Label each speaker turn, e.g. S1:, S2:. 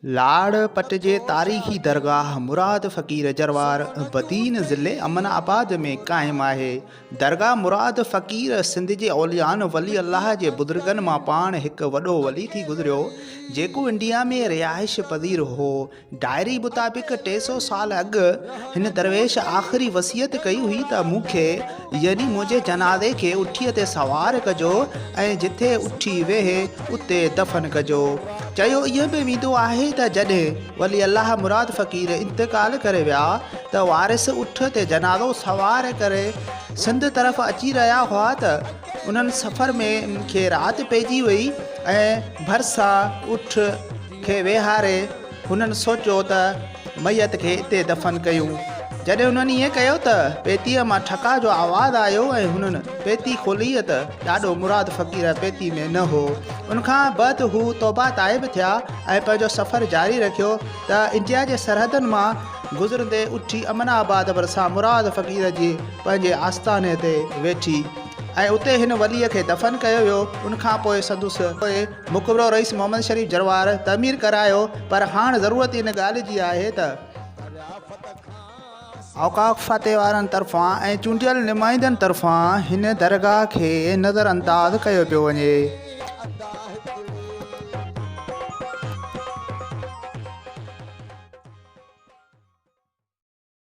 S1: लाड़पट जे तारीख़ी दरगाह मुराद फ़क़ीर जरवार बदीन ज़िले अमनाबाद में क़ाइमु आहे। दरगाह मुराद फ़क़ीर सिंध जे औलियान वली अल्लाह जे बुज़ुर्गनि मां पाण हिकु वॾो वली थी गुज़रियो, जेको इंडिया में रिहाइश पज़ीर हो। डायरी मुताबिक़ 300 साल अॻु हिन दरवेश आख़िरी वसियत कई हुई त मूंखे यानी मुंहिंजे जनाज़े खे उठीअ ते सवार कजो ऐं जिथे उठी वेहे उते दफ़न कजो। चयो इहो बि वेंदो आहे त जॾहिं वली अल्लाह मुराद फ़क़ीर इंतकाल करे विया त वारिस उठ ते जनाज़ो सवार करे सिंध तरफ़ अची रहिया हुआ त उन्हनि सफ़र में उनखे राति पइजी वई ऐं भरिसां उठ खे वेहारे हुननि सोचियो त मैयत खे हिते दफ़न कयूं। जॾहिं उन्हनि ईअं कयो त पेतीअ मां ठका जो आवाज़ु आयो ऐं हुननि पेती खोली त ॾाढो मुराद फ़क़ीर पेती में न हो। उनखां बाद हू तौबा ताइब थिया ऐं पंहिंजो सफ़र जारी रखियो त इंडिया जे सरहदनि मां गुज़रंदे उठी अमनाबाद भरिसां मुराद फ़क़ीर जी पंहिंजे आस्थाने ते वेठी ऐं उते हिन वलीअ खे दफ़न कयो वियो। उनखां पोइ संदुसि मुक़बरो रईस मोहम्मद शरीफ़ जरवार तमीर करायो। पर हाणे ज़रूरत इन ॻाल्हि जी आहे त औक़ाफ़ फ़ाते वारनि तरफ़ां ऐं चूंडियल नुमाइंदनि तरफ़ां हिन दरगाह खे नज़रअंदाज़ कयो पियो वञे।